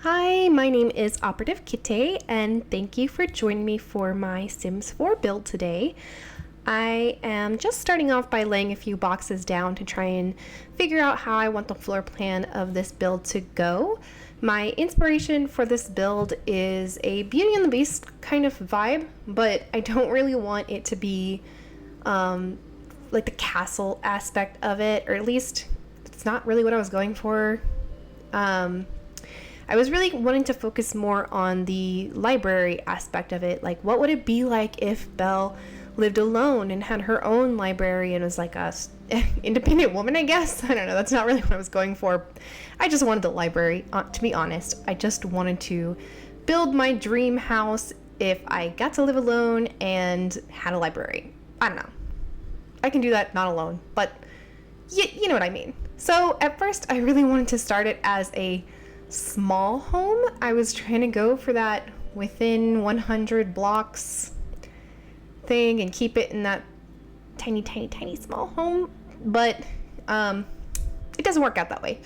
Hi, my name is Operative Kite, and thank you for joining me for my Sims 4 build today. I am just starting off by laying a few boxes down to try and figure out how I want the floor plan of this build to go. My inspiration for this build is a Beauty and the Beast kind of vibe, but I don't really want it to be like the castle aspect of it, or at least it's not really what I was going for. I was really wanting to focus more on the library aspect of it. Like, what would it be like if Belle lived alone and had her own library and was like a independent woman, I guess? I don't know. That's not really what I was going for. I just wanted the library, to be honest. I just wanted to build my dream house if I got to live alone and had a library. I don't know. I can do that not alone, but you know what I mean. So at first, I really wanted to start it as a small home. I was trying to go for that within 100 blocks thing and keep it in that tiny small home, but it doesn't work out that way.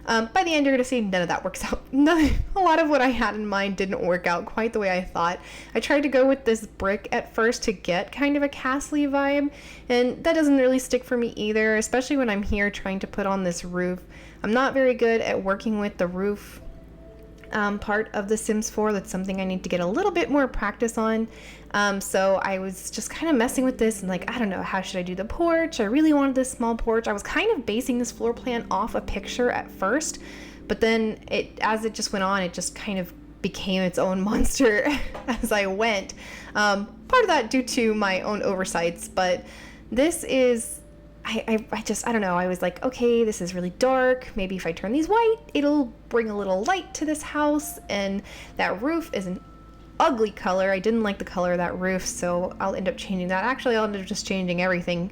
By the end, you're gonna see none of that works out. A lot of what I had in mind didn't work out quite the way I thought. I tried to go with this brick at first to get kind of a castle vibe, and that doesn't really stick for me either, especially when I'm here trying to put on this roof. I'm not very good at working with the roof part of The Sims 4. That's something I need to get a little bit more practice on. So I was just kind of messing with this and like, I don't know, how should I do the porch? I really wanted this small porch. I was kind of basing this floor plan off a picture at first, but then as it just went on, it just kind of became its own monster as I went. Part of that due to my own oversights, but this is I don't know. I was like, okay, this is really dark. Maybe if I turn these white, it'll bring a little light to this house. And that roof is an ugly color. I didn't like the color of that roof, so I'll end up changing that. Actually, I'll end up just changing everything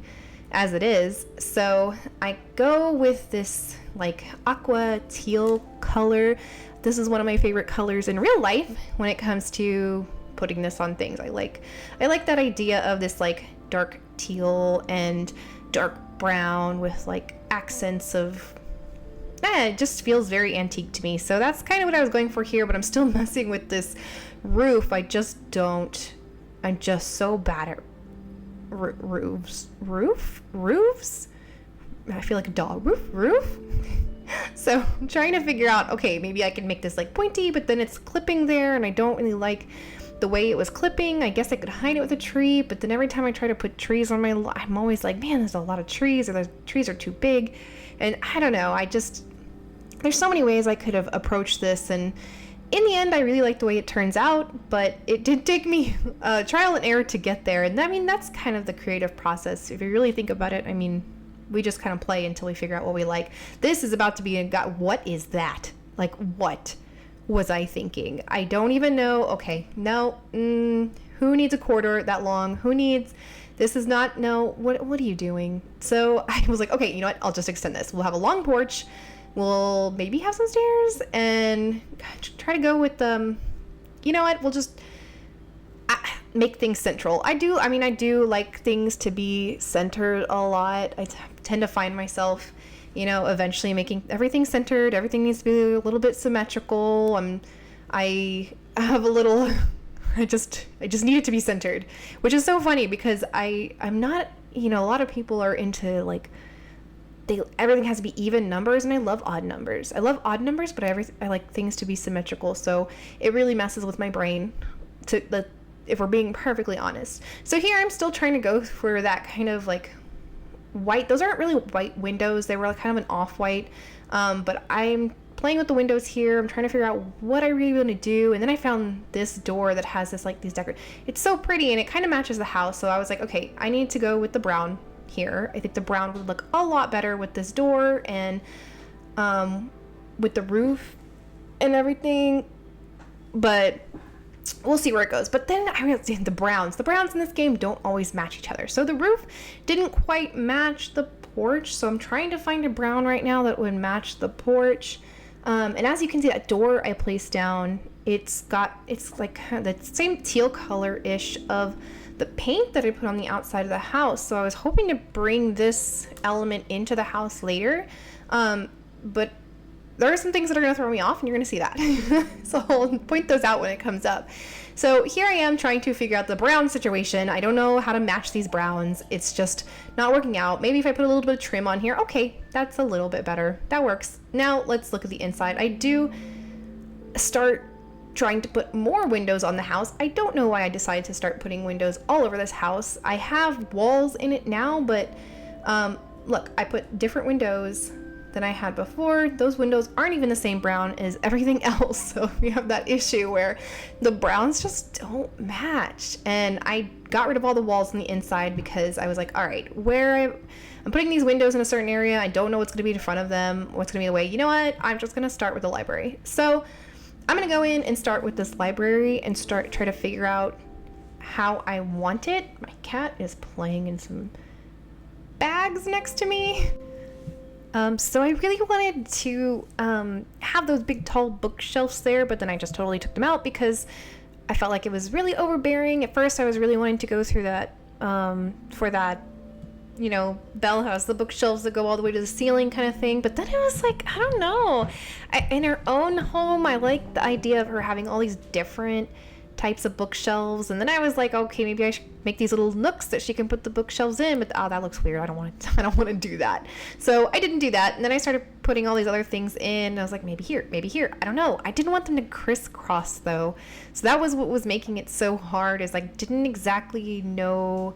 as it is. So I go with this like aqua teal color. This is one of my favorite colors in real life when it comes to putting this on things. I like that idea of this like dark teal and dark brown with like accents of it just feels very antique to me. So that's kind of what I was going for here, but I'm still messing with this roof. I'm just so bad at roofs. I feel like a dog. Roof. So I'm trying to figure out, okay, maybe I can make this like pointy, but then it's clipping there and I don't really like the way it was clipping. I guess I could hide it with a tree, but then every time I try to put trees on I'm always like, man, there's a lot of trees, or the trees are too big. And I don't know, there's so many ways I could have approached this, and in the end I really like the way it turns out, but it did take me trial and error to get there. And I mean, that's kind of the creative process if you really think about it. I mean, we just kind of play until we figure out what we like. This is about to be what is that? Like, what was I thinking? I don't even know. Okay, no, who needs a quarter that long? This is not, no, what are you doing? So I was like, okay, you know what? I'll just extend this. We'll have a long porch. We'll maybe have some stairs and try to go with, you know what? We'll just make things central. I do like things to be centered a lot. I tend to find myself, eventually making everything centered. Everything needs to be a little bit symmetrical. I have a little, I just need it to be centered, which is so funny because I'm not, a lot of people are into like, everything has to be even numbers, and I love odd numbers. But I like things to be symmetrical. So it really messes with my brain if we're being perfectly honest. So here I'm still trying to go for that kind of like white. Those aren't really white windows. They were like kind of an off-white. But I'm playing with the windows here. I'm trying to figure out what I really want to do. And then I found this door that has this like these it's so pretty and it kind of matches the house. So I was like, okay, I need to go with the brown here. I think the brown would look a lot better with this door and with the roof and everything. But we'll see where it goes. But then I realized the browns in this game don't always match each other. So the roof didn't quite match the porch. So I'm trying to find a brown right now that would match the porch. And as you can see, that door I placed down, it's like the same teal color-ish of the paint that I put on the outside of the house. So I was hoping to bring this element into the house later. But there are some things that are going to throw me off, and you're going to see that. So I'll point those out when it comes up. So here I am trying to figure out the brown situation. I don't know how to match these browns. It's just not working out. Maybe if I put a little bit of trim on here, okay, that's a little bit better. That works. Now let's look at the inside. I do start trying to put more windows on the house. I don't know why I decided to start putting windows all over this house. I have walls in it now, but look, I put different windows than I had before. Those windows aren't even the same brown as everything else. So we have that issue where the browns just don't match. And I got rid of all the walls on the inside because I was like, all right, I'm putting these windows in a certain area. I don't know what's going to be in front of them, what's going to be the way. You know what? I'm just going to start with the library. So I'm going to go in and start with this library and try to figure out how I want it. My cat is playing in some bags next to me. So I really wanted to have those big tall bookshelves there, but then I just totally took them out because I felt like it was really overbearing. At first I was really wanting to go through that for that, you know, Belle has the bookshelves that go all the way to the ceiling kind of thing, but then it was like, I don't know. In her own home, I like the idea of her having all these different types of bookshelves, and then I was like, okay, maybe I should make these little nooks that she can put the bookshelves in, but that looks weird. I don't want to do that. So I didn't do that, and then I started putting all these other things in, and I was like, maybe here, I don't know. I didn't want them to crisscross though, so that was what was making it so hard, is I didn't exactly know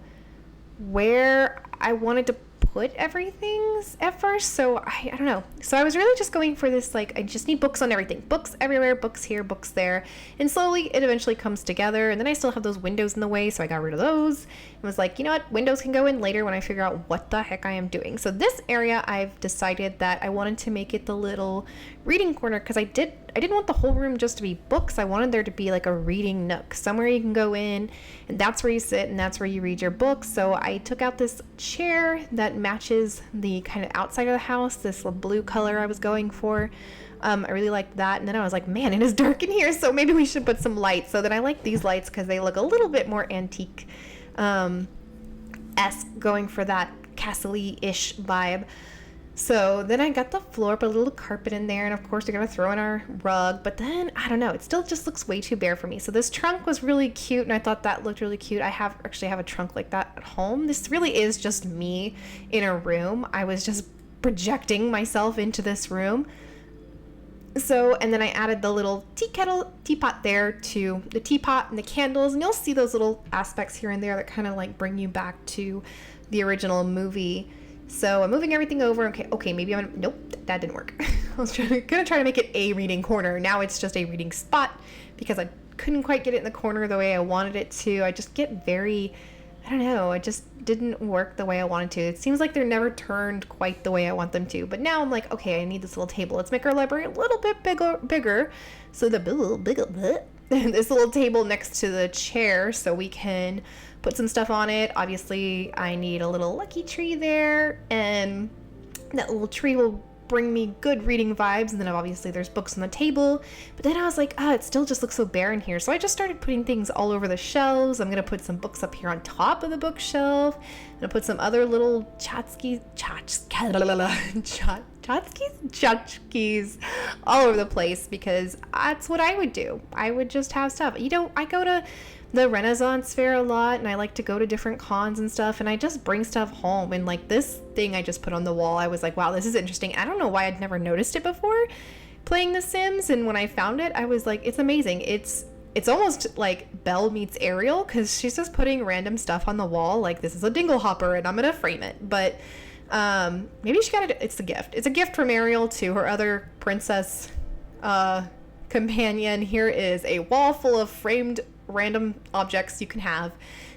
where I wanted to put everything at first. So I don't know. So I was really just going for this, like, I just need books on everything, books everywhere, books here, books there, and slowly it eventually comes together. And then I still have those windows in the way, so I got rid of those and was like, you know what, windows can go in later when I figure out what the heck I am doing. So this area, I've decided that I wanted to make it the little reading corner, because I didn't want the whole room just to be books. I wanted there to be like a reading nook, somewhere you can go in, and that's where you sit and that's where you read your books. So I took out this chair that matches the kind of outside of the house, this blue color I was going for. I really liked that. And then I was like, man, it is dark in here, so maybe we should put some lights. So then I like these lights because they look a little bit more antique esque, going for that castle-y-ish vibe. So then I got the floor, put a little carpet in there, and of course we're gonna throw in our rug, but then I don't know, it still just looks way too bare for me. So this trunk was really cute, and I thought that looked really cute. I actually have a trunk like that at home. This really is just me in a room. I was just projecting myself into this room. So, and then I added the little teapot there to the teapot and the candles, and you'll see those little aspects here and there that kind of like bring you back to the original movie. So I'm moving everything over. Okay, maybe nope, that didn't work. I was gonna try to make it a reading corner. Now it's just a reading spot because I couldn't quite get it in the corner the way I wanted it to. I just get I don't know, it just didn't work the way I wanted to. It seems like they're never turned quite the way I want them to. But now I'm like, okay, I need this little table. Let's make our library a little bit bigger. So this little table next to the chair so we can put some stuff on it. Obviously, I need a little lucky tree there, and that little tree will bring me good reading vibes. And then obviously there's books on the table, but then I was like, it still just looks so bare in here. So I just started putting things all over the shelves. I'm gonna put some books up here on top of the bookshelf. I'm gonna put some other little tchotchkes all over the place, because that's what I would do. I would just have stuff. You know, I go to the Renaissance Fair a lot, and I like to go to different cons and stuff, and I just bring stuff home. And like this thing I just put on the wall, I was like, wow, this is interesting. I don't know why I'd never noticed it before playing The Sims, and when I found it, I was like, it's amazing. It's almost like Belle meets Ariel, because she's just putting random stuff on the wall, like this is a dingle hopper and I'm gonna frame it. But maybe she got it. It's a gift. It's a gift from Ariel to her other princess companion. Here is a wall full of framed random objects you can have.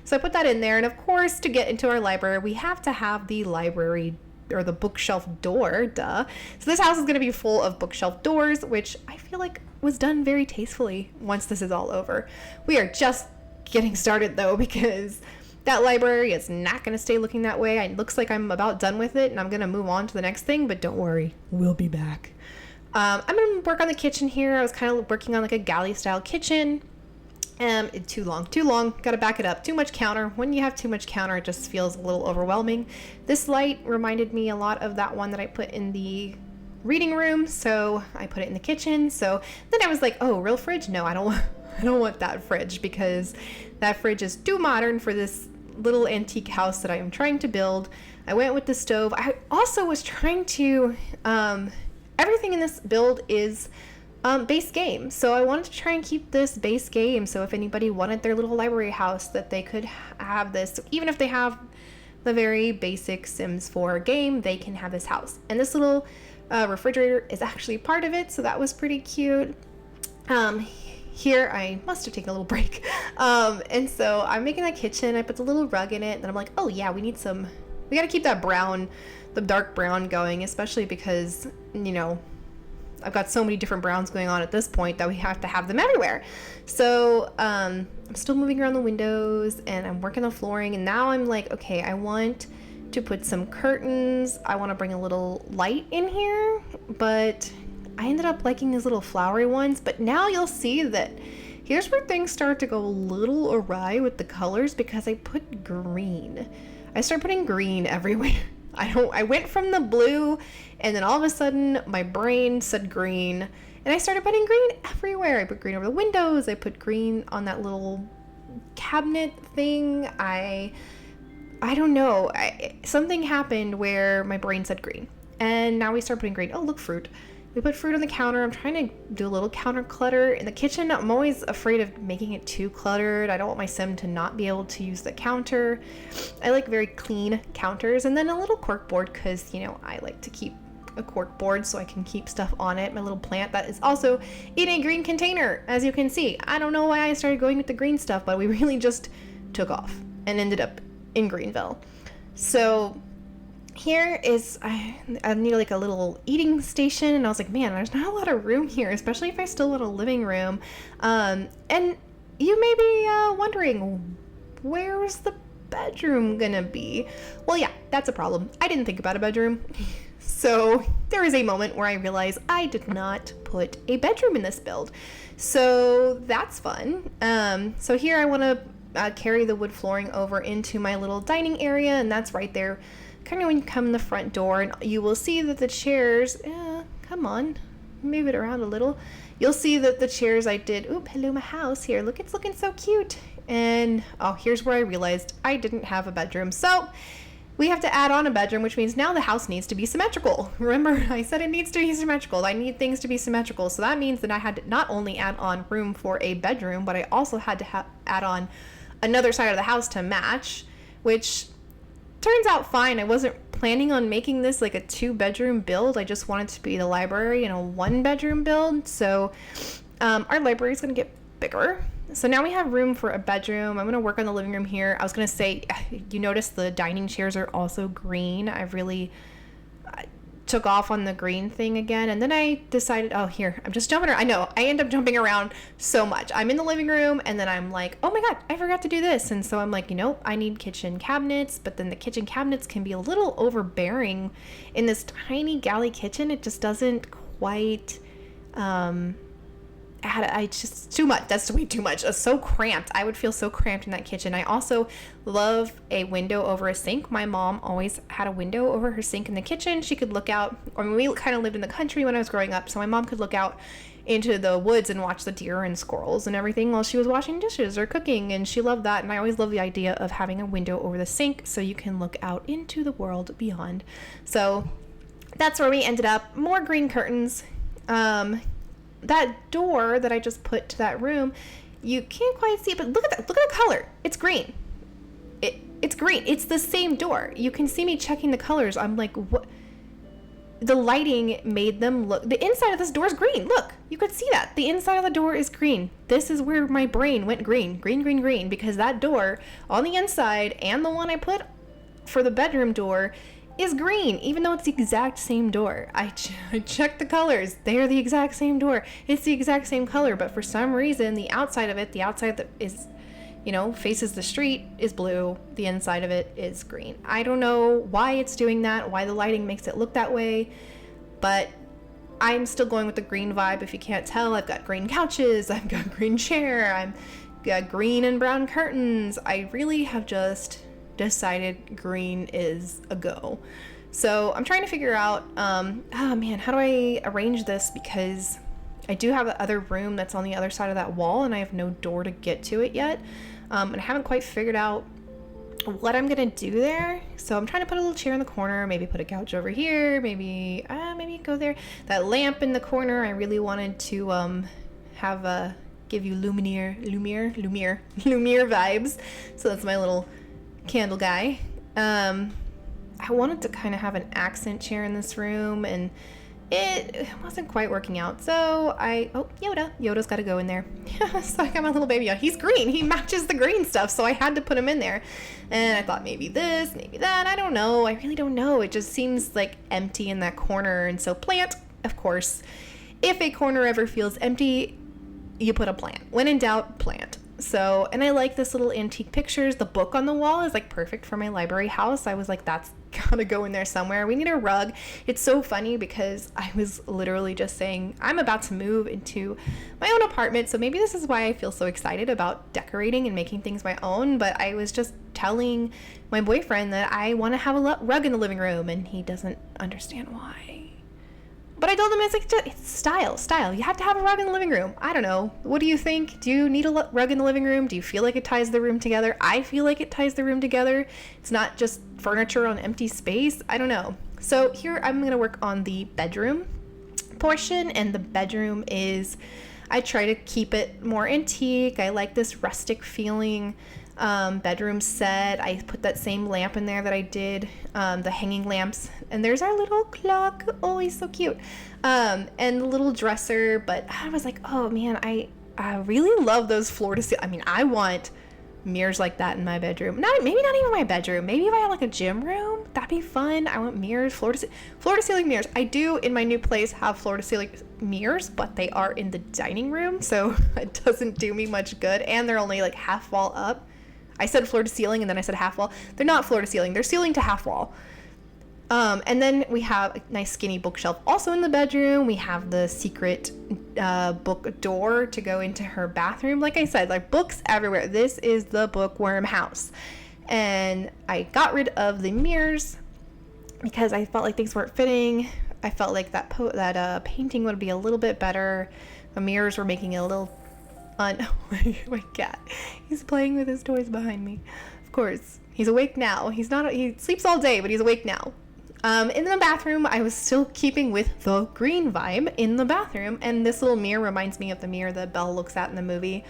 So I put that in there, and of course, to get into our library, we have to have the library or the bookshelf door, duh. So this house is going to be full of bookshelf doors, which I feel like was done very tastefully once this is all over. We are just getting started though, because that library is not going to stay looking that way. It looks like I'm about done with it, and I'm going to move on to the next thing, but don't worry, we'll be back. I'm going to work on the kitchen here. I was kind of working on like a galley style kitchen. Too long. Gotta back it up. Too much counter. When you have too much counter, it just feels a little overwhelming. This light reminded me a lot of that one that I put in the reading room, so I put it in the kitchen. So then I was like, oh, real fridge? No, I don't want that fridge, because that fridge is too modern for this little antique house that I am trying to build. I went with the stove. I also was trying to, everything in this build is base game. So I wanted to try and keep this base game. So if anybody wanted their little library house, that they could have this, even if they have the very basic Sims 4 game, they can have this house. And this little refrigerator is actually part of it. So that was pretty cute. Here I must have taken a little break. And so I'm making that kitchen. I put the little rug in it, and I'm like, oh yeah, we gotta keep that brown, the dark brown going, especially because, you know, I've got so many different browns going on at this point that we have to have them everywhere. So I'm still moving around the windows, and I'm working the flooring, and now I'm like, okay, I want to put some curtains. I want to bring a little light in here, but I ended up liking these little flowery ones. But now you'll see that here's where things start to go a little awry with the colors, because I put green. I started putting green everywhere. I went from the blue, and then all of a sudden my brain said green, and I started putting green everywhere. I put green over the windows. I put green on that little cabinet thing. I don't know. Something happened where my brain said green, and now we start putting green. Oh, look, fruit. We put fruit on the counter. I'm trying to do a little counter clutter. In the kitchen, I'm always afraid of making it too cluttered. I don't want my sim to not be able to use the counter. I like very clean counters. And then a little cork board, because, you know, I like to keep a cork board so I can keep stuff on it. My little plant that is also in a green container, as you can see. I don't know why I started going with the green stuff, but we really just took off and ended up in Greenville. So here is, I need like a little eating station, and I was like, man, there's not a lot of room here, especially if I still want a living room. And you may be wondering, where's the bedroom gonna be? Well, yeah, that's a problem. I didn't think about a bedroom. So there is a moment where I realized I did not put a bedroom in this build. So that's fun. So here I want to carry the wood flooring over into my little dining area, and that's right there. Kind of when you come in the front door, and you will see that the chairs, come on, move it around a little. You'll see that the chairs I did, oop, hello my house here. Look, it's looking so cute. And oh, here's where I realized I didn't have a bedroom. So we have to add on a bedroom, which means now the house needs to be symmetrical. Remember, I said it needs to be symmetrical. I need things to be symmetrical. So that means that I had to not only add on room for a bedroom, but I also had to add on another side of the house to match, which turns out fine. I wasn't planning on making this like a 2-bedroom build. I just wanted to be the library in a 1-bedroom build. So our library is going to get bigger. So now we have room for a bedroom. I'm going to work on the living room here. I was going to say, you notice the dining chairs are also green. I really took off on the green thing again, and then I decided, oh, here, I'm just jumping around. I know, I end up jumping around so much. I'm in the living room, and then I'm like, oh my god, I forgot to do this. And so I'm like, you know, I need kitchen cabinets, but then the kitchen cabinets can be a little overbearing in this tiny galley kitchen. It just doesn't quite just too much. That's way too much. It's so cramped. I would feel so cramped in that kitchen. I also love a window over a sink. My mom always had a window over her sink in the kitchen. She could look out, or we kind of lived in the country when I was growing up, so my mom could look out into the woods and watch the deer and squirrels and everything while she was washing dishes or cooking, and she loved that. And I always love the idea of having a window over the sink so you can look out into the world beyond. So that's where we ended up. More green curtains. That door that I just put to that room, you can't quite see it, but look at that. Look at the color. It's green. It's green. It's the same door. You can see me checking the colors. I'm like, what? The lighting made them look. The inside of this door is green. Look, you could see that. The inside of the door is green. This is where my brain went green, because that door on the inside and the one I put for the bedroom door is green, even though it's the exact same door. I checked the colors. They're the exact same door. It's the exact same color, but for some reason, the outside of it, the outside that is, you know, faces the street is blue. The inside of it is green. I don't know why it's doing that, why the lighting makes it look that way, but I'm still going with the green vibe. If you can't tell, I've got green couches, I've got green chair, I've got green and brown curtains. I really have just decided green is a go. So I'm trying to figure out, oh man, how do I arrange this? Because I do have the other room that's on the other side of that wall, and I have no door to get to it yet. And I haven't quite figured out what I'm gonna do there. So I'm trying to put a little chair in the corner, maybe put a couch over here, maybe go there. That lamp in the corner, I really wanted to have give you Lumiere vibes. So that's my little candle guy. I wanted to kind of have an accent chair in this room, and it wasn't quite working out. So Yoda's got to go in there. So I got my little baby on. He's green. He matches the green stuff. So I had to put him in there. And I thought maybe this, maybe that. I don't know. I really don't know. It just seems like empty in that corner. And so plant, of course, if a corner ever feels empty, you put a plant. When in doubt, plant. So, and I like this little antique pictures. The book on the wall is like perfect for my library house. I was like, that's gotta go in there somewhere. We need a rug. It's so funny because I was literally just saying, I'm about to move into my own apartment. So maybe this is why I feel so excited about decorating and making things my own. But I was just telling my boyfriend that I want to have a rug in the living room, and he doesn't understand why. But I told him it's style. You have to have a rug in the living room. I don't know. What do you think? Do you need a rug in the living room? Do you feel like it ties the room together? I feel like it ties the room together. It's not just furniture on empty space. I don't know. So here I'm going to work on the bedroom portion, and the bedroom is, I try to keep it more antique. I like this rustic feeling bedroom set. I put that same lamp in there that I did, the hanging lamps, and there's our little clock. Oh, he's so cute. And the little dresser. But I was like, oh man, I really love those floor to ceiling. I mean, I want mirrors like that in my bedroom. Maybe not even my bedroom. Maybe if I had like a gym room, that'd be fun. I want mirrors, floor to ceiling mirrors. I do in my new place have floor to ceiling mirrors, but they are in the dining room, so it doesn't do me much good. And they're only like half wall up. I said floor to ceiling and then I said half wall. They're not floor to ceiling. They're ceiling to half wall. And then we have a nice skinny bookshelf also in the bedroom. We have the secret book door to go into her bathroom. Like I said, like books everywhere. This is the Bookworm house. And I got rid of the mirrors because I felt like things weren't fitting. I felt like that painting would be a little bit better. The mirrors were making it a little my cat. He's playing with his toys behind me. Of course, he's awake now. He sleeps all day, but he's awake now. In the bathroom, I was still keeping with the green vibe in the bathroom, and this little mirror reminds me of the mirror that Belle looks at in the movie,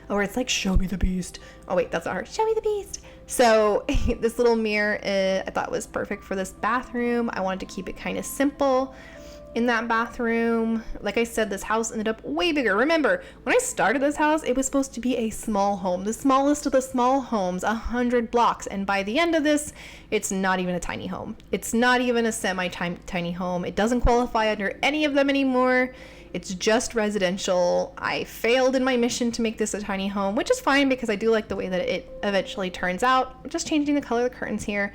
where it's like, show me the beast. Oh wait, that's not her. Show me the beast. So this little mirror, I thought was perfect for this bathroom. I wanted to keep it kind of simple in that bathroom. Like I said, this house ended up way bigger. Remember, when I started this house, it was supposed to be a small home, the smallest of the small homes, 100 blocks. And by the end of this, it's not even a tiny home. It's not even a semi-tiny home. It doesn't qualify under any of them anymore. It's just residential. I failed in my mission to make this a tiny home, which is fine because I do like the way that it eventually turns out. I'm just changing the color of the curtains here.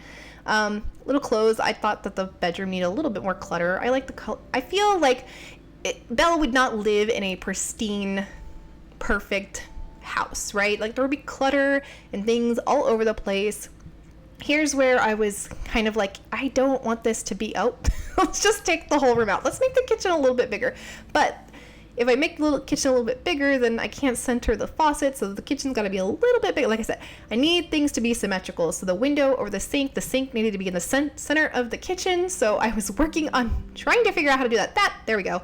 Little clothes. I thought that the bedroom needed a little bit more clutter. I like the color. I feel like Belle would not live in a pristine, perfect house, right? Like there would be clutter and things all over the place. Here's where I was kind of like, I don't want this to be out. Let's just take the whole room out. Let's make the kitchen a little bit bigger. But if I make the little kitchen a little bit bigger, then I can't center the faucet, so the kitchen's got to be a little bit bigger. Like I said, I need things to be symmetrical. So the window over the sink needed to be in the center of the kitchen. So I was working on trying to figure out how to do that. There we go.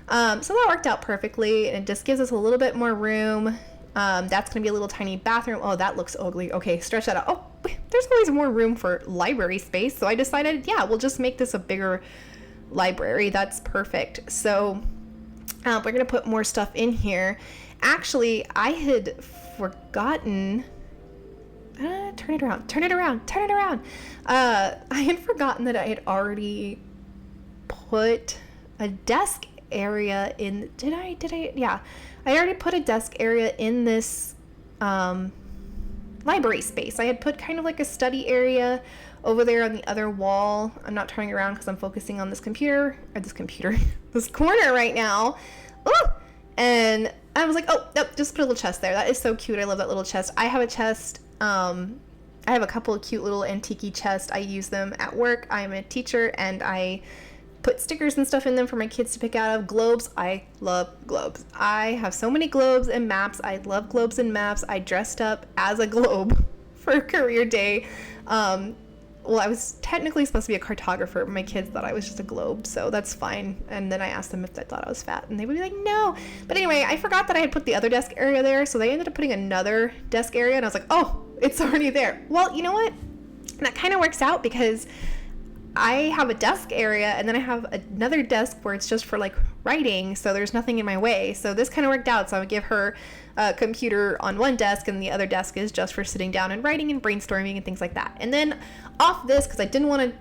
So that worked out perfectly, and it just gives us a little bit more room. That's going to be a little tiny bathroom. Oh, that looks ugly. Okay, stretch that out. Oh, there's always more room for library space. So I decided, yeah, we'll just make this a bigger library. That's perfect. So we're going to put more stuff in here. Actually, I had forgotten. Turn it around. I had forgotten that I had already put a desk area in. Did I? Yeah. I already put a desk area in this library space. I had put kind of like a study area over there on the other wall. I'm not turning around because I'm focusing on this corner right now. Ooh! And I was like, oh, nope, just put a little chest there. That is so cute. I love that little chest. I have a chest I have a couple of cute little antique chests. I use them at work. I'm a teacher and I put stickers and stuff in them for my kids to pick out of. Globes, I love globes. I have so many globes and maps. I love globes and maps. I dressed up as a globe for career day. Well, I was technically supposed to be a cartographer, but my kids thought I was just a globe, so that's fine. And then I asked them if they thought I was fat, and they would be like, no. But anyway, I forgot that I had put the other desk area there, so they ended up putting another desk area, and I was like, oh, it's already there. Well, you know what? That kind of works out because I have a desk area, and then I have another desk where it's just for like writing, so there's nothing in my way. So this kind of worked out. So I would give her a computer on one desk, and the other desk is just for sitting down and writing and brainstorming and things like that. And then off this, because I didn't want to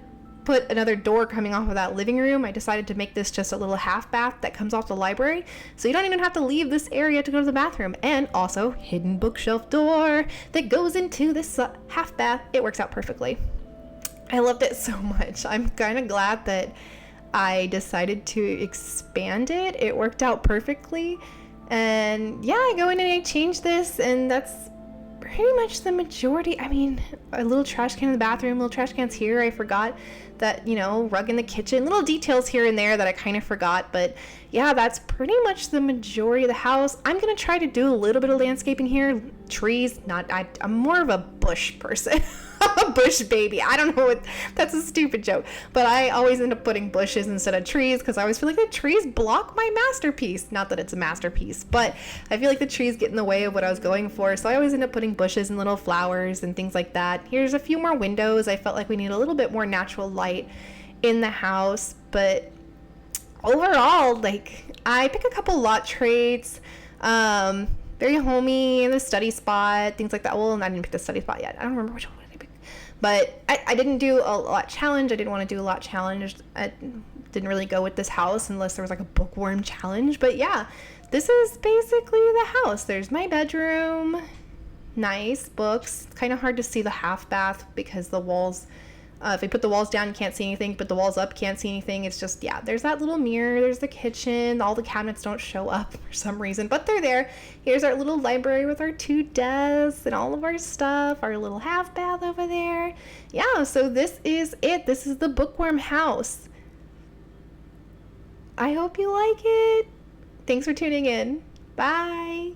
put another door coming off of that living room, I decided to make this just a little half bath that comes off the library, so you don't even have to leave this area to go to the bathroom. And also hidden bookshelf door that goes into this half bath. It works out perfectly. I loved it so much. I'm kind of glad that I decided to expand it. It worked out perfectly. And yeah, I go in and I change this, and that's pretty much the majority. I mean, a little trash can in the bathroom, little trash cans here. I forgot that, you know, rug in the kitchen, little details here and there that I kind of forgot. But yeah, that's pretty much the majority of the house. I'm going to try to do a little bit of landscaping here. Trees, I'm more of a bush person. A bush baby. I don't know what, that's a stupid joke, but I always end up putting bushes instead of trees because I always feel like the trees block my masterpiece. Not that it's a masterpiece, but I feel like the trees get in the way of what I was going for, so I always end up putting bushes and little flowers and things like that. Here's a few more windows. I felt like we need a little bit more natural light in the house, but overall, like, I pick a couple lot traits, very homey in the study spot, things like that. Well, I didn't pick the study spot yet. I don't remember which one. But I didn't do a lot challenge. I didn't want to do a lot challenge. I didn't really go with this house unless there was like a bookworm challenge. But yeah, this is basically the house. There's my bedroom. Nice books. It's kind of hard to see the half bath because the walls, if I put the walls down, you can't see anything. Put the walls up, can't see anything. It's just, yeah, there's that little mirror. There's the kitchen. All the cabinets don't show up for some reason, but they're there. Here's our little library with our 2 desks and all of our stuff. Our little half bath over there. Yeah, so this is it. This is the Bookworm house. I hope you like it. Thanks for tuning in. Bye.